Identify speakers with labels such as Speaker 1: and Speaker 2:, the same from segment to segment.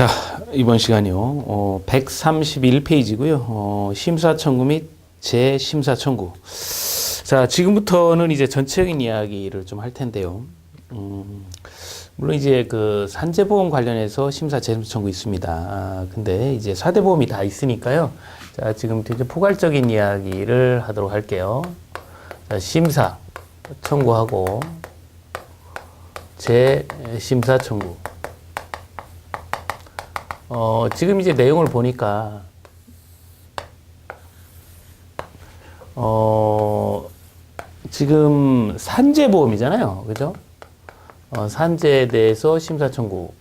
Speaker 1: 자, 이번 시간이요. 131페이지고요. 심사 청구 및 재심사 청구. 자, 지금부터는 이제 전체적인 이야기를 좀 할 텐데요. 물론 이제 그 산재보험 관련해서 심사 재심사 청구 있습니다. 근데 이제 사대보험이 다 있으니까요. 자, 지금부터 이제 포괄적인 이야기를 하도록 할게요. 자, 심사 청구하고 재심사 청구. 지금 이제 내용을 보니까, 지금 산재보험이잖아요. 그죠? 산재에 대해서 심사 청구.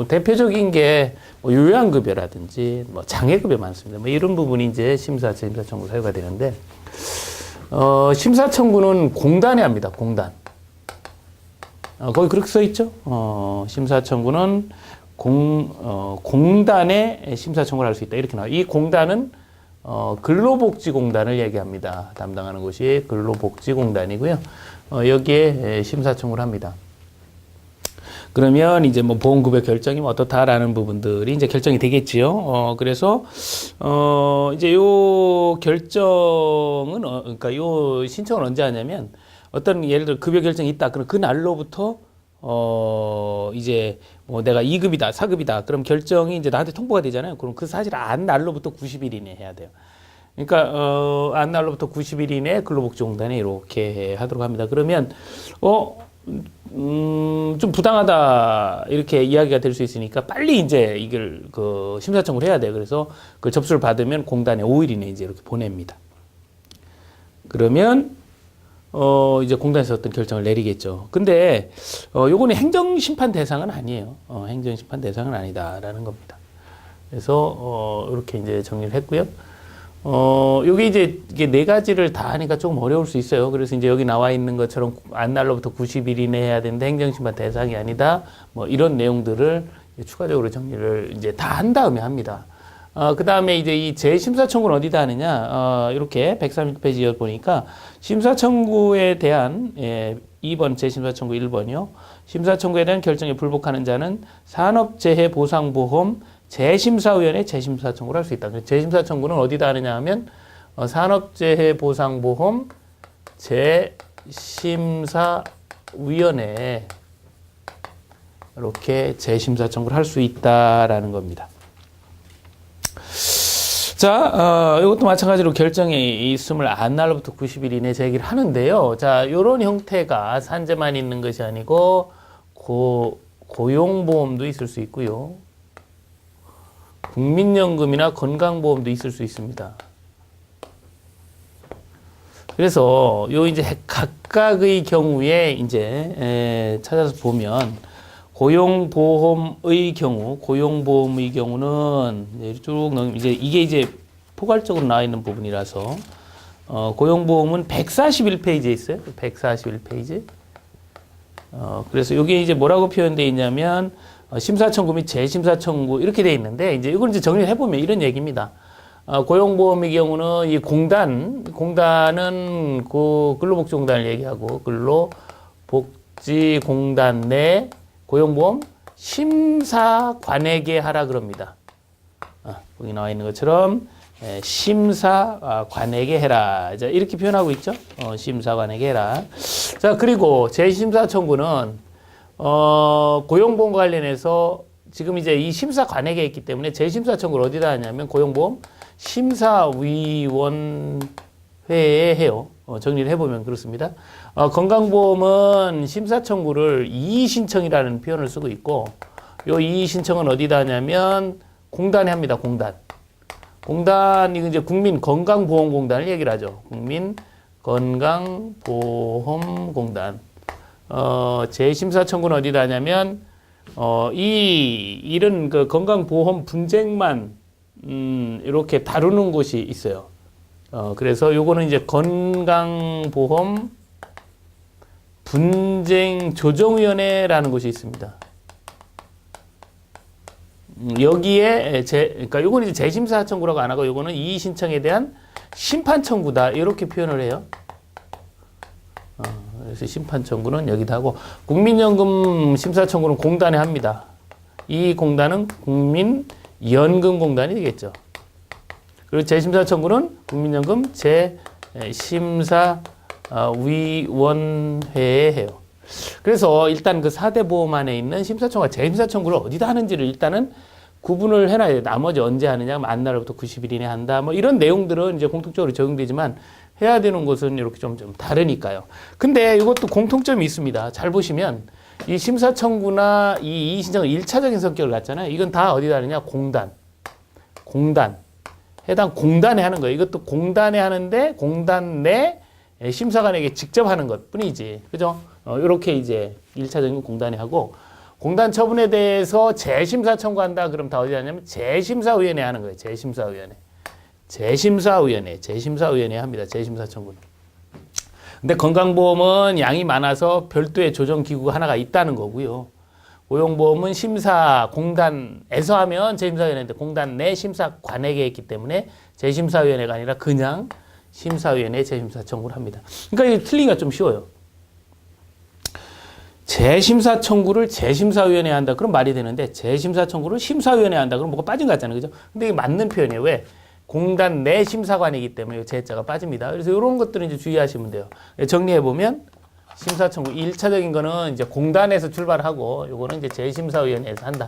Speaker 1: 대표적인 게, 요양급여라든지, 장애급여 많습니다. 이런 부분이 이제 심사 청구 사유가 되는데, 심사 청구는 공단에 합니다. 공단. 거기 그렇게 써 있죠? 심사 청구는 공단에 심사 청구를 할 수 있다. 이렇게 나와요. 이 공단은, 근로복지공단을 얘기합니다. 담당하는 곳이 근로복지공단이고요. 여기에 심사 청구를 합니다. 그러면 이제 보험급여 결정이 어떻다라는 부분들이 이제 결정이 되겠지요. 그래서, 이제 요 결정은, 그러니까 요 신청을 언제 하냐면, 어떤 예를 들어 급여 결정이 있다. 그럼 그 날로부터 이제 내가 2급이다, 4급이다. 그럼 결정이 이제 나한테 통보가 되잖아요. 그럼 그 사실 안 날로부터 90일 이내에 해야 돼요. 그러니까 안 날로부터 90일 이내에 근로복지공단에 이렇게 하도록 합니다. 그러면 좀 부당하다 이렇게 이야기가 될 수 있으니까 빨리 이제 이걸 그 심사 청구를 해야 돼요. 그래서 그 접수를 받으면 공단에 5일 이내에 이제 이렇게 보냅니다. 그러면 이제 공단에서 어떤 결정을 내리겠죠. 근데, 요거는 행정심판 대상은 아니에요. 행정심판 대상은 아니다라는 겁니다. 그래서, 이렇게 이제 정리를 했고요. 요게 이제 이게 네 가지를 다 하니까 조금 어려울 수 있어요. 그래서 이제 여기 나와 있는 것처럼 안 날로부터 90일 이내에 해야 되는데 행정심판 대상이 아니다. 이런 내용들을 추가적으로 정리를 이제 다 한 다음에 합니다. 그 다음에 이제 이 재심사 청구는 어디다 하느냐, 이렇게 130페이지에 보니까 심사 청구에 대한, 2번 재심사 청구 1번이요. 심사 청구에 대한 결정에 불복하는 자는 산업재해보상보험 재심사위원회 재심사 청구를 할 수 있다. 재심사 청구는 어디다 하느냐 하면, 산업재해보상보험 재심사위원회에 이렇게 재심사 청구를 할 수 있다라는 겁니다. 자, 이것도 마찬가지로 결정이 있음을 안 날로부터 90일 이내에 제기를 하는데요. 자, 요런 형태가 산재만 있는 것이 아니고, 고용보험도 있을 수 있고요. 국민연금이나 건강보험도 있을 수 있습니다. 그래서 요 이제 각각의 경우에 이제, 찾아서 보면, 고용보험의 경우는 쭉 넘기면 이게 이제 포괄적으로 나와 있는 부분이라서 고용보험은 141페이지에 있어요. 141페이지. 그래서 이게 이제 뭐라고 표현되어 있냐면 심사 청구 및 재심사 청구 이렇게 되어 있는데 이제 이걸 이제 정리를 해보면 이런 얘기입니다. 고용보험의 경우는 이 공단은 그 근로복지공단을 얘기하고 근로복지공단 내 고용보험 심사관에게 하라 그럽니다. 거기 나와 있는 것처럼 심사관에게 해라. 이렇게 표현하고 있죠. 심사관에게 해라. 자, 그리고 재심사 청구는 고용보험과 관련해서 지금 이제 이 심사관에게 있기 때문에 재심사 청구를 어디다 하냐면 고용보험 심사위원회에 해요. 정리를 해보면 그렇습니다. 건강보험은 심사청구를 이의신청이라는 표현을 쓰고 있고, 요 이의신청은 어디다 하냐면, 공단에 합니다, 공단. 공단이 이제 국민건강보험공단을 얘기를 하죠. 국민건강보험공단. 재심사청구는 어디다 하냐면, 이런 그 건강보험 분쟁만, 이렇게 다루는 곳이 있어요. 그래서 요거는 이제 건강보험 분쟁조정위원회라는 곳이 있습니다. 여기에 그러니까 요거는 이제 재심사 청구라고 안 하고 요거는 이의 신청에 대한 심판 청구다 이렇게 표현을 해요. 그래서 심판 청구는 여기다 하고 국민연금 심사 청구는 공단에 합니다. 이 공단은 국민연금공단이 되겠죠. 그리고 재심사 청구는 국민연금 재심사위원회에 해요. 그래서 일단 그 4대 보험 안에 있는 심사청구와 재심사 청구를 어디다 하는지를 일단은 구분을 해놔야 돼요. 나머지 언제 하느냐, 만날부터 90일 이내 한다. 뭐 이런 내용들은 이제 공통적으로 적용되지만 해야 되는 것은 이렇게 좀 다르니까요. 근데 이것도 공통점이 있습니다. 잘 보시면 이 심사 청구나 이 이의 신청은 1차적인 성격을 갖잖아요. 이건 다 어디다 하느냐? 공단. 해당 공단에 하는 거예요. 이것도 공단에 하는데 공단 내 심사관에게 직접 하는 것 뿐이지. 그죠? 이렇게 이제 1차적인 공단에 하고 공단 처분에 대해서 재심사 청구한다. 그럼 다 어디 하냐면 재심사위원회 하는 거예요. 재심사위원회 합니다. 재심사 청구는. 근데 건강보험은 양이 많아서 별도의 조정기구가 하나가 있다는 거고요. 고용보험은 심사 공단에서 하면 재심사위원회인데 공단 내 심사관에게 있기 때문에 재심사위원회가 아니라 그냥 심사위원회 재심사 청구를 합니다. 그러니까 이게 틀리기가 좀 쉬워요. 재심사 청구를 재심사위원회에 한다. 그럼 말이 되는데 재심사 청구를 심사위원회에 한다. 그럼 뭐가 빠진 것 같잖아요. 그죠? 근데 이게 맞는 표현이에요. 왜? 공단 내 심사관이기 때문에 재자가 빠집니다. 그래서 이런 것들은 이제 주의하시면 돼요. 정리해보면 심사 청구 1차적인 거는 이제 공단에서 출발하고 요거는 이제 재심사위원회에서 한다.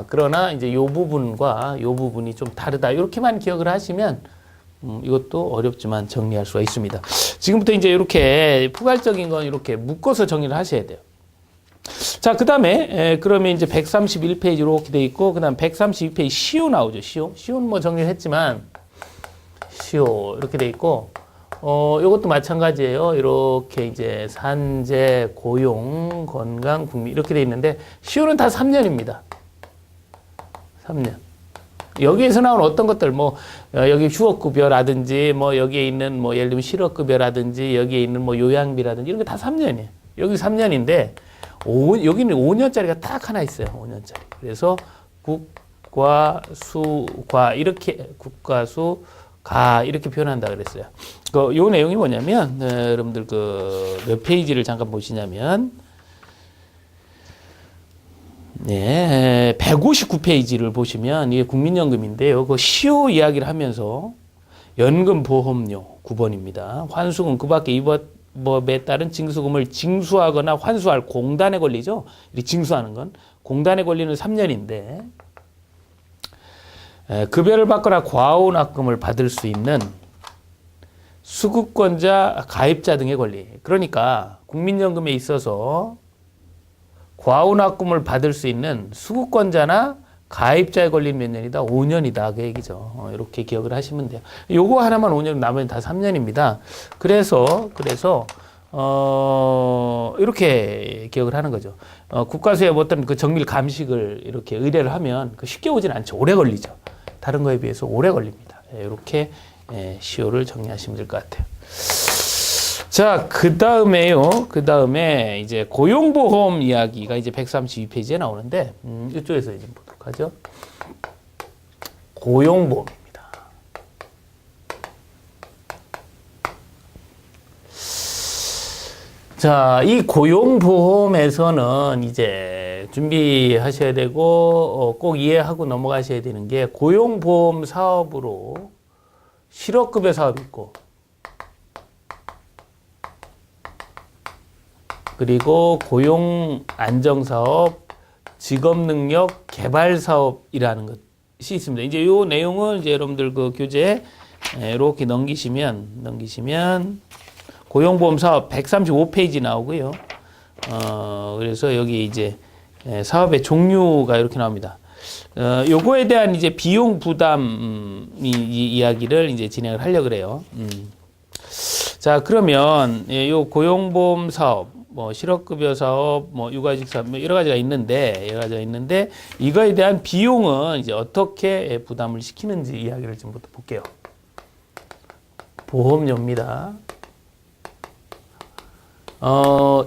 Speaker 1: 그러나 이제 요 부분과 요 부분이 좀 다르다. 이렇게만 기억을 하시면 이것도 어렵지만 정리할 수가 있습니다. 지금부터 이제 이렇게 포괄적인 건 이렇게 묶어서 정리를 하셔야 돼요. 자, 그 다음에, 그러면 이제 131페이지 이렇게 돼 있고, 그 다음 132페이지 시효 나오죠, 시효. 시효는 뭐 정리를 했지만, 시효, 이렇게 돼 있고, 요것도 마찬가지예요. 이렇게 이제 산재, 고용, 건강, 국민, 이렇게 돼 있는데, 시효는 다 3년입니다. 3년. 여기에서 나온 어떤 것들, 뭐, 여기 휴업급여라든지, 뭐, 여기에 있는, 뭐, 예를 들면 실업급여라든지, 여기에 있는 뭐, 요양비라든지, 이런 게 다 3년이에요. 여기 3년인데, 여기는 5년짜리가 딱 하나 있어요. 5년짜리. 그래서 국과수과 이렇게 국과수가 이렇게 표현한다 그랬어요. 요 내용이 뭐냐면 여러분들 그 몇 페이지를 잠깐 보시냐면 네, 159페이지를 보시면 이게 국민연금인데요. 그 시효 이야기를 하면서 연금보험료 9번입니다. 환수금 그 밖에 법에 따른 징수금을 징수하거나 환수할 공단에 걸리죠. 이 징수하는 건 공단에 걸리는 3년인데 급여를 받거나 과호납금을 받을 수 있는 수급권자 가입자 등의 권리. 그러니까 국민연금에 있어서 과호납금을 받을 수 있는 수급권자나 가입자에 걸린 몇 년이다? 5년이다. 그 얘기죠. 이렇게 기억을 하시면 돼요. 요거 하나만 5년, 나머지 다 3년입니다. 그래서, 이렇게 기억을 하는 거죠. 국가수의 어떤 그 정밀 감식을 이렇게 의뢰를 하면 쉽게 오진 않죠. 오래 걸리죠. 다른 거에 비해서 오래 걸립니다. 이렇게 시효를 정리하시면 될 것 같아요. 자, 그 다음에 이제 고용보험 이야기가 이제 132페이지에 나오는데, 이쪽에서 이제 보도록 하죠. 고용보험입니다. 자, 이 고용보험에서는 이제 준비하셔야 되고, 꼭 이해하고 넘어가셔야 되는 게, 고용보험 사업으로 실업급여 사업이 있고, 그리고 고용안정사업, 직업능력 개발사업이라는 것이 있습니다. 이제 이 내용은 이제 여러분들 그 교재에 이렇게 넘기시면 고용보험 사업 135페이지 나오고요. 그래서 여기 이제 사업의 종류가 이렇게 나옵니다. 요거에 대한 이제 비용 부담 이야기를 이제 진행을 하려고 그래요. 자, 그러면 요 고용보험 사업, 뭐 실업급여 사업, 뭐 육아휴직 사업, 뭐 여러 가지가 있는데 이거에 대한 비용은 이제 어떻게 부담을 시키는지 이야기를 좀부터 볼게요. 보험료입니다.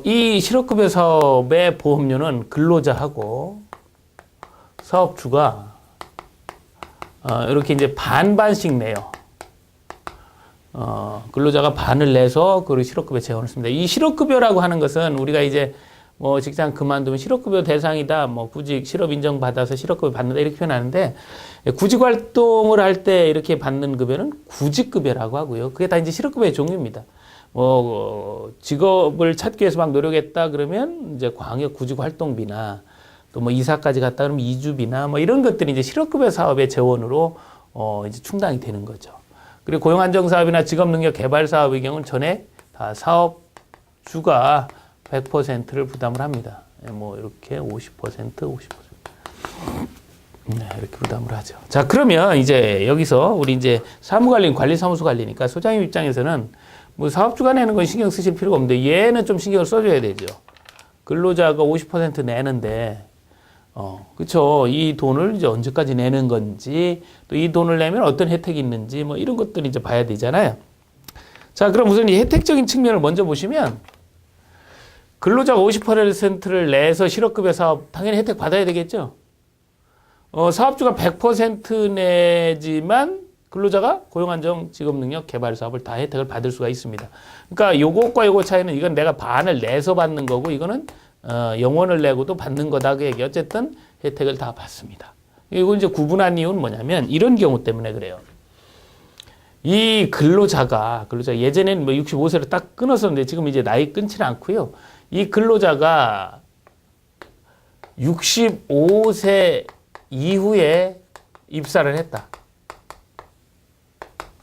Speaker 1: 이 실업급여 사업의 보험료는 근로자하고 사업주가 이렇게 이제 반반씩 내요. 근로자가 반을 내서 그 실업급여 재원을 씁니다. 이 실업급여라고 하는 것은 우리가 이제 뭐 직장 그만두면 실업급여 대상이다. 뭐 구직 실업 인정받아서 실업급여 받는다. 이렇게 표현하는데 구직 활동을 할 때 이렇게 받는 급여는 구직급여라고 하고요. 그게 다 이제 실업급여의 종류입니다. 직업을 찾기 위해서 막 노력했다 그러면 이제 광역 구직 활동비나 또 뭐 이사까지 갔다 그러면 이주비나 뭐 이런 것들이 이제 실업급여 사업의 재원으로 이제 충당이 되는 거죠. 그리고 고용안정사업이나 직업능력개발 사업의 경우는 전에 다 사업주가 100%를 부담을 합니다. 뭐 이렇게 50%. 네, 이렇게 부담을 하죠. 자, 그러면 이제 여기서 우리 이제 사무관리는 관리사무소 관리니까 소장님 입장에서는 뭐 사업주가 내는 건 신경 쓰실 필요가 없는데 얘는 좀 신경을 써줘야 되죠. 근로자가 50% 내는데, 그쵸. 이 돈을 이제 언제까지 내는 건지, 또 이 돈을 내면 어떤 혜택이 있는지, 뭐 이런 것들을 이제 봐야 되잖아요. 자, 그럼 우선 이 혜택적인 측면을 먼저 보시면, 근로자가 50%를 내서 실업급여 사업, 당연히 혜택 받아야 되겠죠. 사업주가 100% 내지만 근로자가 고용안정 직업능력 개발 사업을 다 혜택을 받을 수가 있습니다. 그러니까 요것과 요거 차이는 이건 내가 반을 내서 받는 거고 이거는 영원을 내고도 받는 거다 그 얘기. 어쨌든 혜택을 다 받습니다. 이거 이제 구분한 이유는 뭐냐면 이런 경우 때문에 그래요. 이 근로자 예전에는 뭐 65세로 딱 끊었었는데 지금 이제 나이 끊지는 않고요. 이 근로자가 65세 이후에 입사를 했다.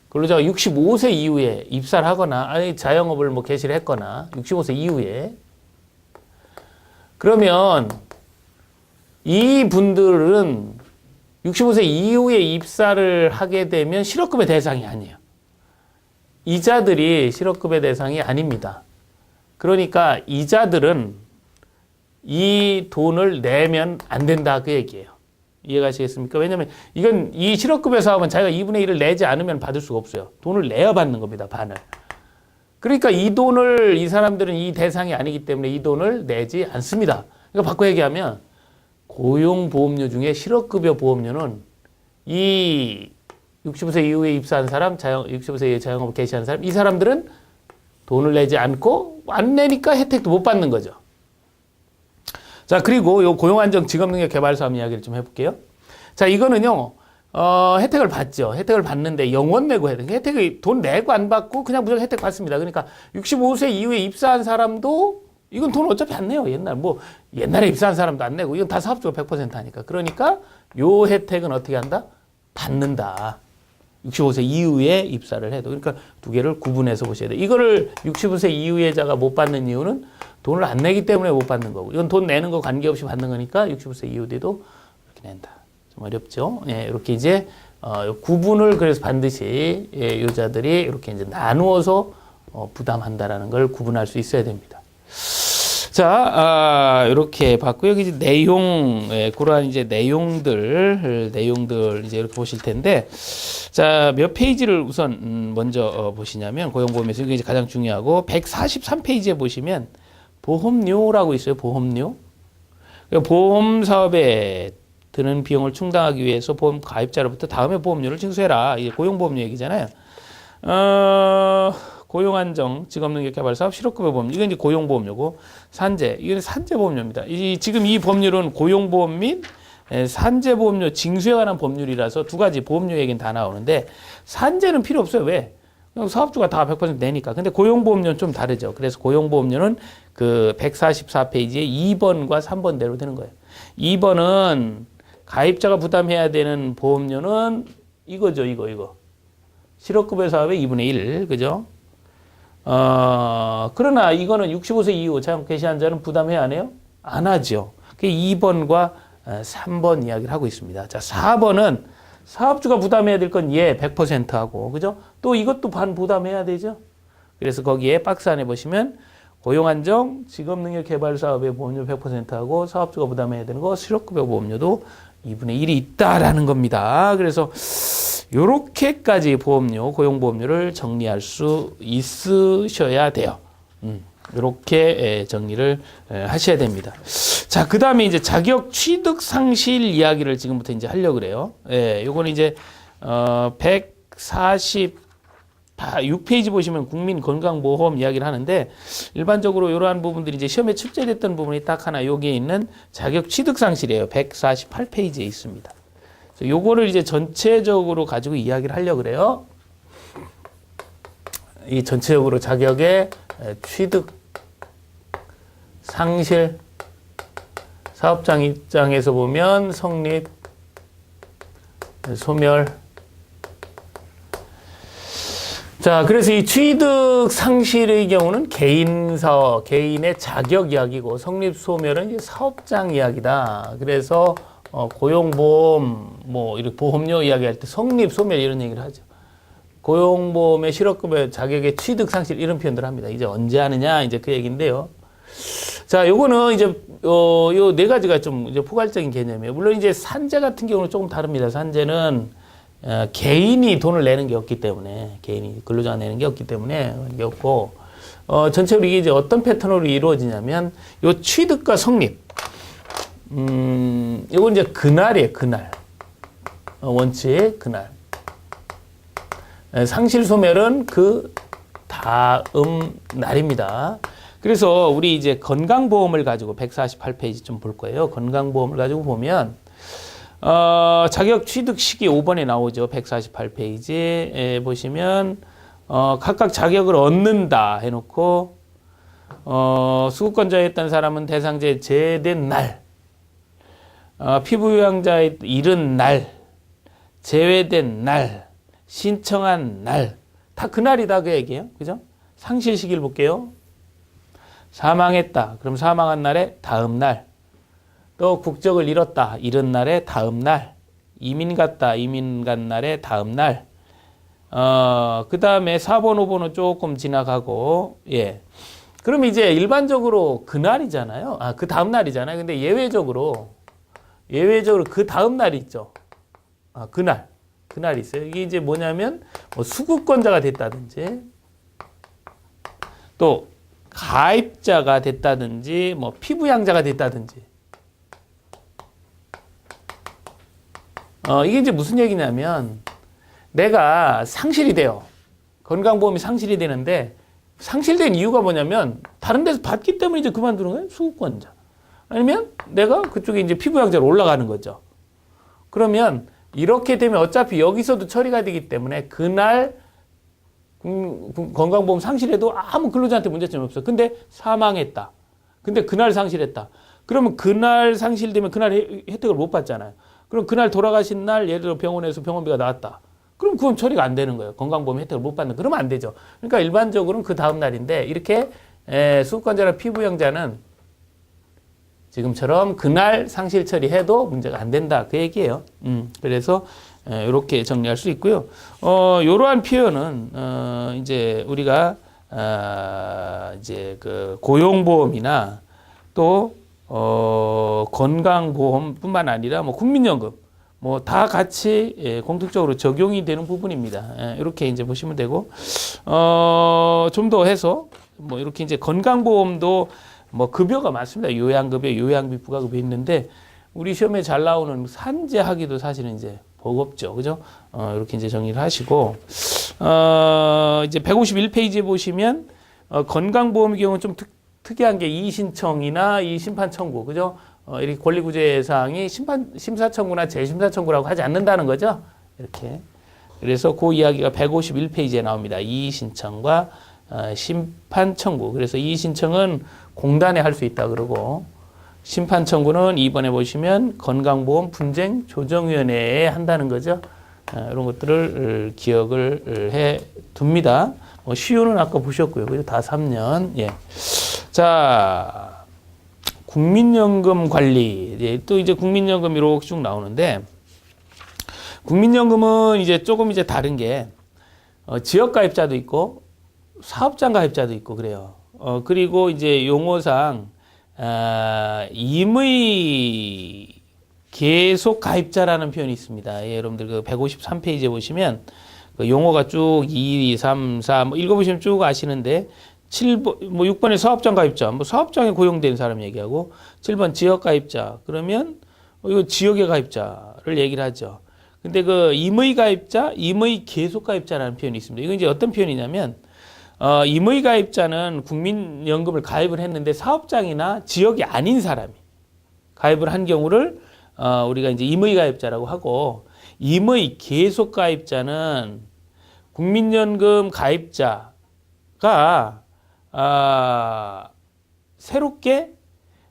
Speaker 1: 근로자가 65세 이후에 입사를 하거나 아니 자영업을 뭐 개시를 했거나 65세 이후에 그러면 이 분들은 65세 이후에 입사를 하게 되면 실업급여 대상이 아니에요. 이자들이 실업급여 대상이 아닙니다. 그러니까 이자들은 이 돈을 내면 안 된다 그 얘기예요. 이해가시겠습니까? 왜냐하면 이건 이 실업급여 사업은 자기가 2분의 1을 내지 않으면 받을 수가 없어요. 돈을 내야 받는 겁니다. 반을. 그러니까 이 돈을 이 사람들은 이 대상이 아니기 때문에 이 돈을 내지 않습니다. 그러니까 바꿔 얘기하면 고용보험료 중에 실업급여 보험료는 이 65세 이후에 입사한 사람, 65세 이후에 자영업을 개시한 사람, 이 사람들은 돈을 내지 않고 안 내니까 혜택도 못 받는 거죠. 자, 그리고 요 고용안정 직업능력 개발 사업 이야기를 좀 해볼게요. 자, 이거는요, 혜택을 받죠. 혜택을 받는데 영원 내고 해야 돼요. 혜택을 돈 내고 안 받고 그냥 무조건 혜택 받습니다. 그러니까 65세 이후에 입사한 사람도 이건 돈 어차피 안 내요. 옛날에 입사한 사람도 안 내고 이건 다 사업주가 100% 하니까. 그러니까 요 혜택은 어떻게 한다? 받는다. 65세 이후에 입사를 해도. 그러니까 두 개를 구분해서 보셔야 돼요. 이거를 65세 이후에자가 못 받는 이유는 돈을 안 내기 때문에 못 받는 거고. 이건 돈 내는 거 관계없이 받는 거니까 65세 이후 돼도 이렇게 낸다. 좀 어렵죠? 예, 이렇게 이제, 구분을 그래서 반드시, 예, 요자들이 이렇게 이제 나누어서 부담한다라는 걸 구분할 수 있어야 됩니다. 자, 이렇게 봤고요. 여기 이제 내용, 예, 그러한 이제 내용들 이제 이렇게 보실 텐데, 자, 몇 페이지를 우선, 먼저 보시냐면, 고용보험에서 이게 이제 가장 중요하고, 143페이지에 보시면, 보험료라고 있어요. 보험료. 보험 사업에 드는 비용을 충당하기 위해서 보험 가입자로부터 다음에 보험료를 징수해라. 이게 고용보험료 얘기잖아요. 고용안정, 직업능력개발 사업, 실업급여 보험료. 이건 이제 고용보험료고, 산재. 이건 산재보험료입니다. 지금 이 법률은 고용보험 및 산재보험료 징수에 관한 법률이라서 두 가지 보험료 얘기는 다 나오는데, 산재는 필요 없어요. 왜? 사업주가 다 100% 내니까. 근데 고용보험료는 좀 다르죠. 그래서 고용보험료는 그 144페이지에 2번과 3번대로 되는 거예요. 2번은 가입자가 부담해야 되는 보험료는 이거죠. 이거. 실업급여 사업의 2분의 1. 그죠? 그러나 이거는 65세 이후 자영업 개시한 자는 부담해야 안 해요? 안 하죠. 그게 2번과 3번 이야기를 하고 있습니다. 자, 4번은 사업주가 부담해야 될 건 100% 하고, 그죠? 또 이것도 반 부담해야 되죠? 그래서 거기에 박스 안에 보시면 고용안정, 직업능력개발 사업의 보험료 100% 하고 사업주가 부담해야 되는 거 실업급여 보험료도 2분의 1이 있다라는 겁니다. 그래서 요렇게까지 보험료, 고용보험료를 정리할 수 있으셔야 돼요. 이렇게 정리를 하셔야 됩니다. 자, 그 다음에 이제 자격 취득 상실 이야기를 지금부터 이제 하려고 그래요. 예, 요거는 이제, 148 6페이지 보시면 국민건강보험 이야기를 하는데 일반적으로 이러한 부분들이 이제 시험에 출제됐던 부분이 딱 하나 여기에 있는 자격 취득 상실이에요. 148페이지에 있습니다. 요거를 이제 전체적으로 가지고 이야기를 하려고 그래요. 이 전체적으로 자격의 취득 상실 사업장 입장에서 보면 성립 소멸. 자, 그래서 이 취득 상실의 경우는 개인 사업, 개인의 자격 이야기고 성립 소멸은 이제 사업장 이야기다. 그래서 고용보험 뭐 이렇게 보험료 이야기할 때 성립 소멸 이런 얘기를 하죠. 고용보험의 실업급여 자격의 취득 상실 이런 표현들을 합니다. 이제 언제 하느냐 이제 그 얘기인데요. 자, 요거는 이제 요 네 가지가 좀 이제 포괄적인 개념이에요. 물론 이제 산재 같은 경우는 조금 다릅니다. 산재는 개인이 돈을 내는 게 없기 때문에 개인이 근로자가 내는 게 없기 때문에 이게 없고 전체적으로 이게 이제 어떤 패턴으로 이루어지냐면 요 취득과 성립 요건 이제 그날이에요. 그날 원칙 그날 상실 소멸은 그 다음 날입니다. 그래서 우리 이제 건강보험을 가지고 148페이지 좀 볼 거예요. 건강보험을 가지고 보면 자격 취득 시기 5번에 나오죠. 148페이지에 보시면 각각 자격을 얻는다 해놓고 수급권자였던 사람은 대상자에 제외된 날, 피부요양자에 이른 날, 제외된 날, 신청한 날, 다 그날이다 그 얘기예요. 그죠? 상실 시기를 볼게요. 사망했다. 그럼 사망한 날의 다음 날. 또 국적을 잃었다. 잃은 날의 다음 날. 이민 갔다. 이민 간 날의 다음 날. 그 다음에 4번, 5번은 조금 지나가고, 예. 그럼 이제 일반적으로 그날이잖아요. 그 다음 날이잖아요. 근데 예외적으로 그 다음 날이 있죠. 그날이 있어요. 이게 이제 뭐냐면, 뭐 수급권자가 됐다든지, 또, 가입자가 됐다든지, 뭐, 피부양자가 됐다든지. 이게 이제 무슨 얘기냐면, 내가 상실이 돼요. 건강보험이 상실이 되는데, 상실된 이유가 뭐냐면, 다른 데서 받기 때문에 이제 그만두는 거예요. 수급권자. 아니면 내가 그쪽에 이제 피부양자로 올라가는 거죠. 그러면, 이렇게 되면 어차피 여기서도 처리가 되기 때문에, 그날, 건강보험 상실해도 아무 근로자한테 문제점이 없어. 근데 사망했다. 근데 그날 상실했다. 그러면 그날 상실되면 그날 혜택을 못 받잖아요. 그럼 그날 돌아가신 날 예를 들어 병원에서 병원비가 나왔다. 그럼 그건 처리가 안 되는 거예요. 건강보험 혜택을 못 받는. 그러면 안 되죠. 그러니까 일반적으로는 그 다음 날인데 이렇게 수급권자나 피부양자는 지금처럼 그날 상실 처리해도 문제가 안 된다. 그 얘기예요. 그래서 이렇게 정리할 수 있고요. 이러한 표현은 이제 우리가 이제 그 고용보험이나 또 건강보험뿐만 아니라 뭐 국민연금 뭐 다 같이 공통적으로 적용이 되는 부분입니다. 이렇게 이제 보시면 되고 좀 더 해서 뭐 이렇게 이제 건강보험도 뭐 급여가 많습니다. 요양급여, 요양비 부가급여 있는데 우리 시험에 잘 나오는 산재하기도 사실은 이제 버겁죠. 그죠? 이렇게 이제 정리를 하시고, 이제 151페이지에 보시면, 건강보험의 경우는 좀 특이한 게 이의신청이나 이의심판 청구. 그죠? 이렇게 권리구제사항이 심사 청구나 재심사 청구라고 하지 않는다는 거죠. 이렇게. 그래서 그 이야기가 151페이지에 나옵니다. 이의신청과 심판 청구. 그래서 이의신청은 공단에 할 수 있다 그러고, 심판 청구는 2번에 보시면 건강보험 분쟁 조정위원회에 한다는 거죠. 이런 것들을 기억을 해 둡니다. 뭐 시효는 아까 보셨고요. 그죠? 다 3년. 예. 자, 국민연금 관리. 예, 또 이제 국민연금 이렇게 쭉 나오는데, 국민연금은 이제 조금 이제 다른 게, 지역가입자도 있고, 사업장 가입자도 있고, 그래요. 그리고 이제 용어상, 임의 계속 가입자라는 표현이 있습니다. 예, 여러분들 그 153페이지에 보시면 그 용어가 쭉 2, 3, 4 뭐 읽어보시면 쭉 아시는데 7번, 뭐 6번에 사업장 가입자, 뭐 사업장에 고용된 사람 얘기하고 7번 지역 가입자 그러면 이거 지역의 가입자를 얘기를 하죠. 근데 그 임의 가입자, 임의 계속 가입자라는 표현이 있습니다. 이건 이제 어떤 표현이냐면 임의 가입자는 국민연금을 가입을 했는데 사업장이나 지역이 아닌 사람이 가입을 한 경우를 우리가 이제 임의 가입자라고 하고, 임의 계속 가입자는 국민연금 가입자가 새롭게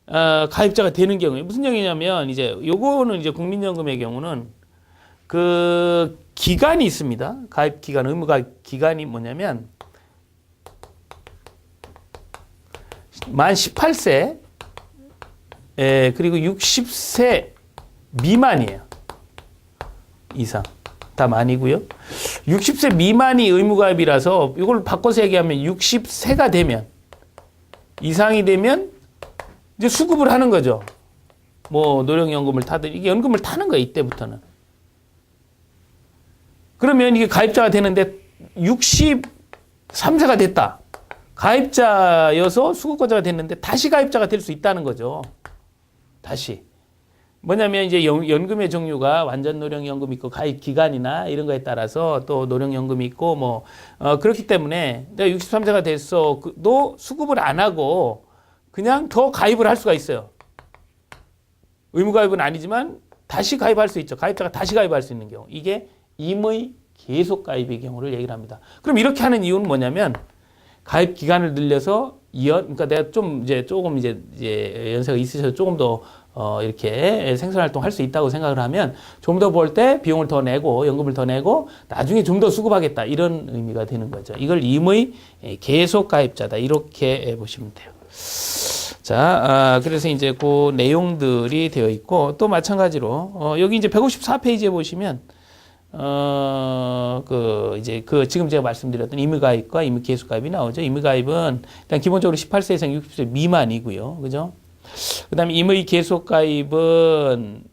Speaker 1: 가입자가 되는 경우에 무슨 얘기냐면, 이제 요거는 이제 국민연금의 경우는 그 기간이 있습니다. 가입 기간, 의무 가입 기간이 뭐냐면 만 18세 그리고 60세 미만이에요. 이상 다 만이고요. 60세 미만이 의무가입이라서 이걸 바꿔서 얘기하면 60세가 되면, 이상이 되면 이제 수급을 하는 거죠. 뭐 노령연금을 타든 이게 연금을 타는 거예요. 이때부터는. 그러면 이게 가입자가 되는데 63세가 됐다. 가입자여서 수급권자가 됐는데 다시 가입자가 될 수 있다는 거죠. 다시. 뭐냐면 이제 연금의 종류가 완전 노령연금 있고 가입 기간이나 이런 거에 따라서 또 노령연금이 있고 뭐 그렇기 때문에 내가 63세가 됐어도 수급을 안 하고 그냥 더 가입을 할 수가 있어요. 의무 가입은 아니지만 다시 가입할 수 있죠. 가입자가 다시 가입할 수 있는 경우. 이게 임의 계속 가입의 경우를 얘기를 합니다. 그럼 이렇게 하는 이유는 뭐냐면, 가입 기간을 늘려서 그러니까 내가 좀 이제 조금 이제 연세가 있으셔서 조금 더 이렇게 생산활동 할 수 있다고 생각을 하면 좀 더 벌 때 비용을 더 내고 연금을 더 내고 나중에 좀 더 수급하겠다, 이런 의미가 되는 거죠. 이걸 임의 계속 가입자다, 이렇게 보시면 돼요. 자, 그래서 이제 그 내용들이 되어 있고, 또 마찬가지로 여기 이제 154페이지에 보시면 지금 제가 말씀드렸던 임의가입과 임의계속가입이 나오죠. 임의가입은 일단 기본적으로 18세 이상 60세 미만이고요. 그죠? 그 다음에 임의계속가입은,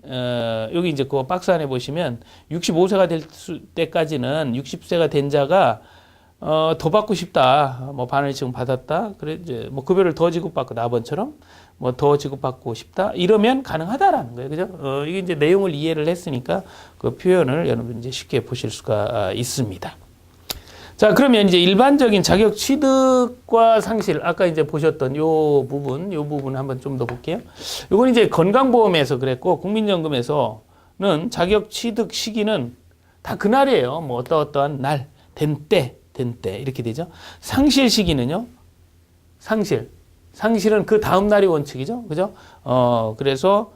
Speaker 1: 여기 이제 그 박스 안에 보시면 65세가 될 때까지는 60세가 된 자가 더 받고 싶다. 뭐 반을 지금 받았다. 그래 이제 뭐 급여를 더 지급받고 나번처럼 뭐 더 지급받고 싶다. 이러면 가능하다라는 거예요. 그죠? 이게 이제 내용을 이해를 했으니까 그 표현을 여러분 이제 쉽게 보실 수가 있습니다. 자, 그러면 이제 일반적인 자격 취득과 상실, 아까 이제 보셨던 요 부분 한번 좀 더 볼게요. 요건 이제 건강보험에서 그랬고, 국민연금에서는 자격 취득 시기는 다 그날이에요. 뭐 어떠한 날, 된 때 이렇게 되죠. 상실 시기는요. 상실은 그 다음 날이 원칙이죠. 그죠? 그래서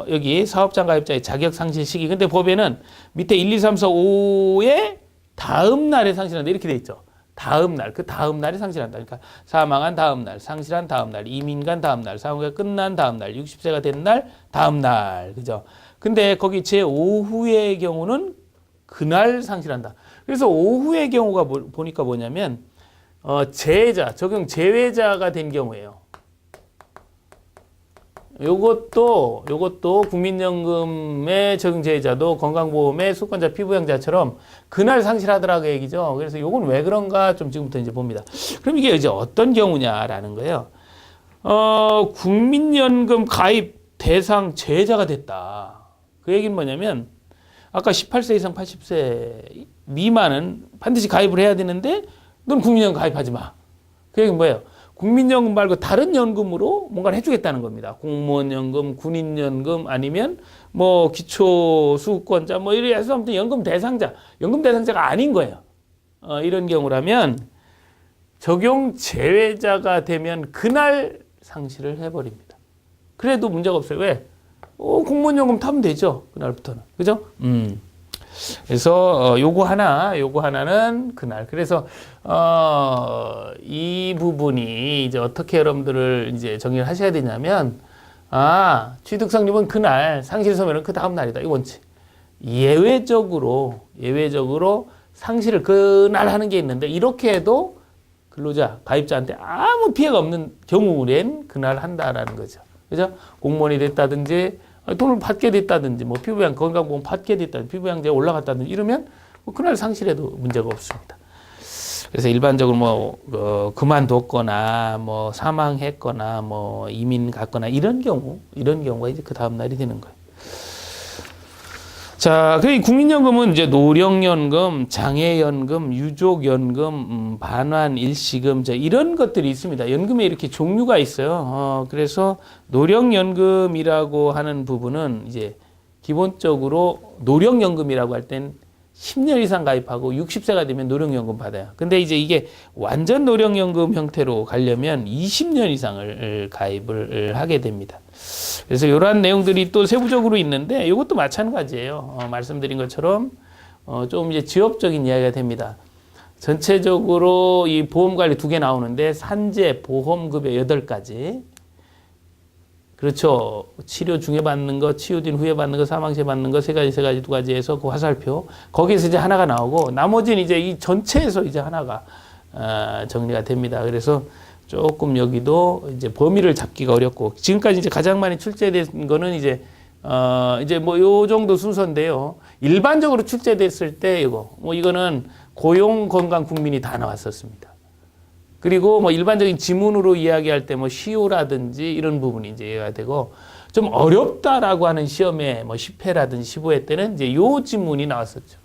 Speaker 1: 여기 사업장 가입자의 자격 상실 시기. 근데 법에는 밑에 1, 2, 3, 4, 5의 다음 날에 상실한다, 이렇게 돼 있죠. 다음 날, 그 다음 날에 상실한다. 그러니까 사망한 다음 날, 상실한 다음 날, 이민 간 다음 날, 사후가 끝난 다음 날, 60세가 된 날, 다음 날. 그죠? 근데 거기 제 5후의 경우는 그날 상실한다. 그래서 5후의 경우가 보니까 뭐냐면 적용 제외자가 된 경우예요. 요것도 국민연금의 적용 제외자도 건강보험의 수권자 피부양자처럼 그날 상실하더라고 얘기죠. 그래서 요건 왜 그런가 좀 지금부터 이제 봅니다. 그럼 이게 이제 어떤 경우냐라는 거예요. 국민연금 가입 대상 제외자가 됐다. 그 얘기는 뭐냐면, 아까 18세 이상 80세 미만은 반드시 가입을 해야 되는데 넌 국민연금 가입하지 마. 그 얘기는 뭐예요? 국민연금 말고 다른 연금으로 뭔가를 해주겠다는 겁니다. 공무원연금, 군인연금, 아니면 뭐 기초수급권자, 뭐 이래 해서 아무튼 연금 대상자가 아닌 거예요. 이런 경우라면 적용 제외자가 되면 그날 상실을 해버립니다. 그래도 문제가 없어요. 왜? 공무원연금 타면 되죠. 그날부터는. 그죠? 그래서 요거 하나는 그날. 그래서 이 부분이 이제 어떻게 여러분들을 이제 정리를 하셔야 되냐면, 취득 성립은 그날, 상실 소멸은 그 다음 날이다. 이 원칙. 예외적으로 상실을 그날 하는 게 있는데, 이렇게 해도 근로자, 가입자한테 아무 피해가 없는 경우엔 그날 한다라는 거죠. 그죠? 공무원이 됐다든지 돈을 받게 됐다든지, 뭐 피부양 건강보험 받게 됐다든지, 피부양자가 올라갔다든지 이러면 뭐 그날 상실해도 문제가 없습니다. 그래서 일반적으로 뭐 그만뒀거나 뭐 사망했거나 뭐 이민 갔거나 이런 경우가 이제 그 다음 날이 되는 거예요. 자, 그 국민연금은 이제 노령연금, 장애연금, 유족연금, 반환 일시금, 이런 것들이 있습니다. 연금에 이렇게 종류가 있어요. 그래서 노령연금이라고 하는 부분은 이제 기본적으로 노령연금이라고 할 땐 10년 이상 가입하고 60세가 되면 노령연금 받아요. 근데 이제 이게 완전 노령연금 형태로 가려면 20년 이상을 가입을 하게 됩니다. 그래서 이러한 내용들이 또 세부적으로 있는데 이것도 마찬가지예요. 말씀드린 것처럼 좀 이제 지역적인 이야기가 됩니다. 전체적으로 이 보험관리 2개 나오는데 산재, 보험급여 8가지. 그렇죠. 치료 중에 받는 거, 치유된 후에 받는 거, 사망 시에 받는 거, 3가지, 2가지에서 그 화살표. 거기에서 이제 하나가 나오고, 나머지는 이제 이 전체에서 이제 하나가, 정리가 됩니다. 그래서 조금 여기도 이제 범위를 잡기가 어렵고, 지금까지 이제 가장 많이 출제된 거는 이제 뭐 요 정도 순서인데요. 일반적으로 출제됐을 때 이거는 고용, 건강, 국민이 다 나왔었습니다. 그리고 뭐 일반적인 지문으로 이야기할 때 뭐 시효라든지 이런 부분이 이제 이해가 되고 좀 어렵다라고 하는 시험에 뭐 10회라든지 15회 때는 이제 요 지문이 나왔었죠.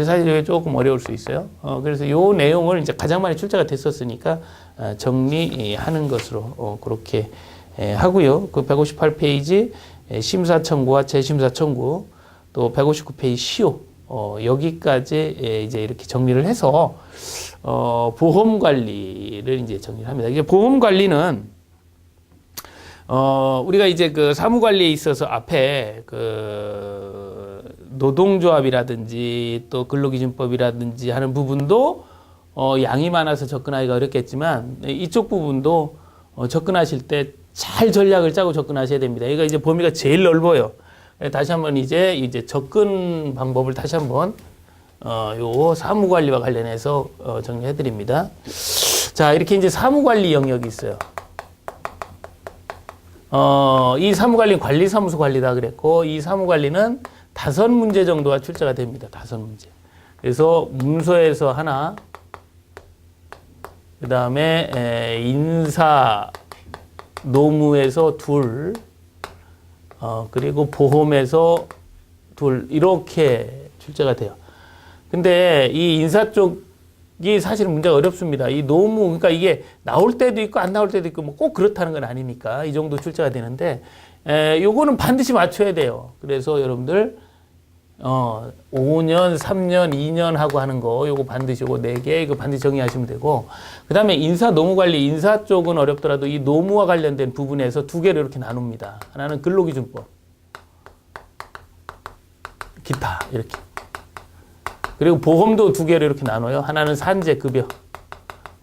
Speaker 1: 사실 이게 조금 어려울 수 있어요. 그래서 요 내용을 이제 가장 많이 출제가 됐었으니까 정리하는 것으로 그렇게 하고요. 그 158페이지 심사 청구와 재심사 청구 또 159페이지 시효 여기까지 이제 이렇게 정리를 해서 보험 관리를 이제 정리를 합니다. 이제 보험 관리는 우리가 이제 그 사무 관리에 있어서 앞에 그 노동조합이라든지 또 근로기준법이라든지 하는 부분도 양이 많아서 접근하기가 어렵겠지만 이쪽 부분도 접근하실 때 잘 전략을 짜고 접근하셔야 됩니다. 이거 이제 범위가 제일 넓어요. 다시 한번 이제 접근 방법을 다시 한번 요 사무관리와 관련해서 정리해 드립니다. 자, 이렇게 이제 사무관리 영역이 있어요. 이 사무관리는 관리사무소 관리다 그랬고 이 사무관리는 5문제 정도가 출제가 됩니다. 5문제. 그래서 문서에서 하나, 그 다음에 인사 노무에서 2, 그리고 보험에서 2 이렇게 출제가 돼요. 근데 이 인사 쪽이 사실은 문제가 어렵습니다. 이 노무 그러니까 이게 나올 때도 있고 안 나올 때도 있고 뭐 꼭 그렇다는 건 아니니까 이 정도 출제가 되는데 요거는 반드시 맞춰야 돼요. 그래서 여러분들 5년, 3년, 2년 하고 하는 거 요거 반드시 요거 4개 이거 반드시 정리하시면 되고 그다음에 인사 노무 관리 인사 쪽은 어렵더라도 이 노무와 관련된 부분에서 2개로 이렇게 나눕니다. 하나는 근로기준법 기타 이렇게 그리고 보험도 2개로 이렇게 나눠요. 하나는 산재급여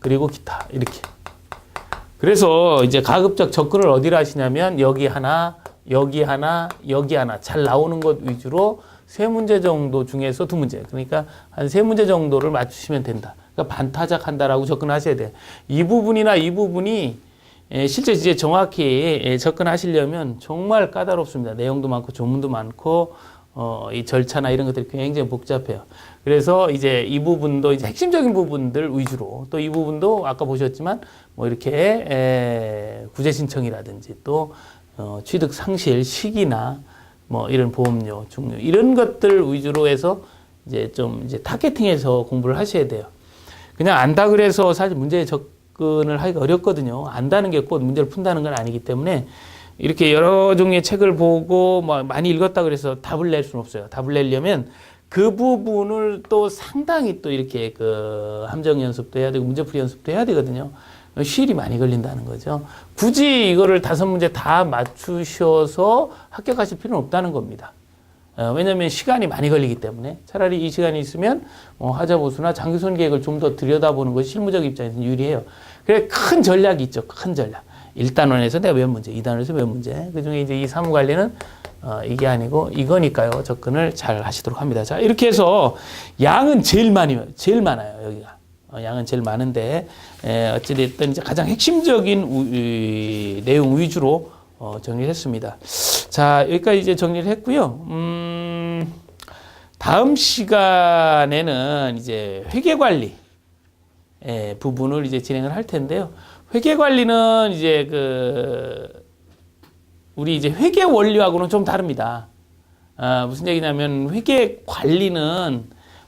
Speaker 1: 그리고 기타 이렇게 그래서 이제 가급적 접근을 어디로 하시냐면 여기 하나 여기 하나 여기 하나 잘 나오는 것 위주로 3문제 정도 중에서 2문제. 그러니까 한 3문제 정도를 맞추시면 된다. 그러니까 반타작한다라고 접근하셔야 돼요. 이 부분이나 이 부분이 실제 이제 정확히 접근하시려면 정말 까다롭습니다. 내용도 많고 조문도 많고 이 절차나 이런 것들이 굉장히 복잡해요. 그래서 이제 이 부분도 이제 핵심적인 부분들 위주로 또 이 부분도 아까 보셨지만 뭐 이렇게 구제 신청이라든지 또 취득 상실 시기나 뭐 이런 보험료, 종료 이런 것들 위주로 해서 이제 좀 이제 타겟팅해서 공부를 하셔야 돼요. 그냥 안다 그래서 사실 문제에 접근을 하기가 어렵거든요. 안다는 게 꼭 문제를 푼다는 건 아니기 때문에 이렇게 여러 종류의 책을 보고 뭐 많이 읽었다 그래서 답을 낼 수는 없어요. 답을 내려면 그 부분을 또 상당히 또 이렇게 그 함정 연습도 해야 되고 문제풀이 연습도 해야 되거든요. 시일이 많이 걸린다는 거죠. 굳이 이거를 5문제 다 맞추셔서 합격하실 필요는 없다는 겁니다. 왜냐하면 시간이 많이 걸리기 때문에 차라리 이 시간이 있으면 하자보수나 장기손 계획을 좀 더 들여다보는 것이 실무적 입장에서는 유리해요. 그래 큰 전략이 있죠. 큰 전략. 1단원에서 내가 몇 문제, 2단원에서 몇 문제. 그중에 이제 이 사무관리는 이게 아니고 이거니까요. 접근을 잘 하시도록 합니다. 자, 이렇게 해서 양은 제일 많아요. 여기가. 양은 제일 많은데 어찌됐든 이제 가장 핵심적인 내용 위주로 정리를 했습니다. 자, 여기까지 이제 정리를 했고요. 다음 시간에는 이제 회계관리 부분을 이제 진행을 할 텐데요. 회계관리는 이제 우리 이제 회계 원리하고는 좀 다릅니다. 무슨 얘기냐면 회계 관리는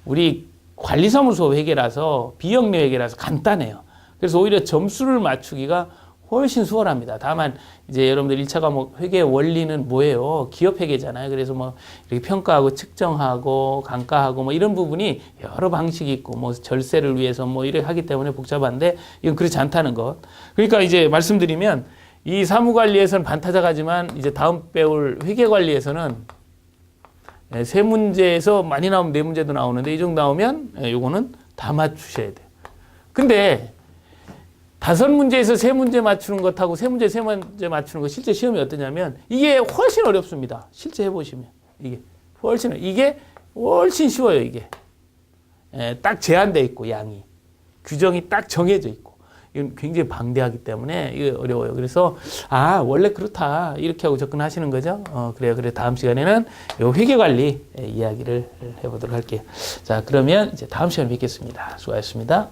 Speaker 1: 우리 관리사무소 회계라서 비영리 회계라서 간단해요. 그래서 오히려 점수를 맞추기가 훨씬 수월합니다. 다만 이제 여러분들 1차 과목 회계 원리는 뭐예요? 기업 회계잖아요. 그래서 뭐 이렇게 평가하고 측정하고 감가하고 뭐 이런 부분이 여러 방식이 있고 뭐 절세를 위해서 뭐 이렇게 하기 때문에 복잡한데 이건 그렇지 않다는 것. 그러니까 이제 말씀드리면 이 사무관리에서는 반타작하지만 이제 다음 배울 회계관리에서는 세 문제에서 많이 나오면 네 문제도 나오는데 이 정도 나오면 요거는 다 맞추셔야 돼요. 근데 5문제에서 3문제 맞추는 것하고 3문제, 3문제 맞추는 거 실제 시험이 어떠냐면 이게 훨씬 어렵습니다. 실제 해보시면. 이게 훨씬 쉬워요, 이게. 딱 제한되어 있고, 양이. 규정이 딱 정해져 있고. 이건 굉장히 방대하기 때문에 이게 어려워요. 그래서, 원래 그렇다. 이렇게 하고 접근하시는 거죠. 그래요. 그래 다음 시간에는 요 회계관리 이야기를 해보도록 할게요. 자, 그러면 이제 다음 시간에 뵙겠습니다. 수고하셨습니다.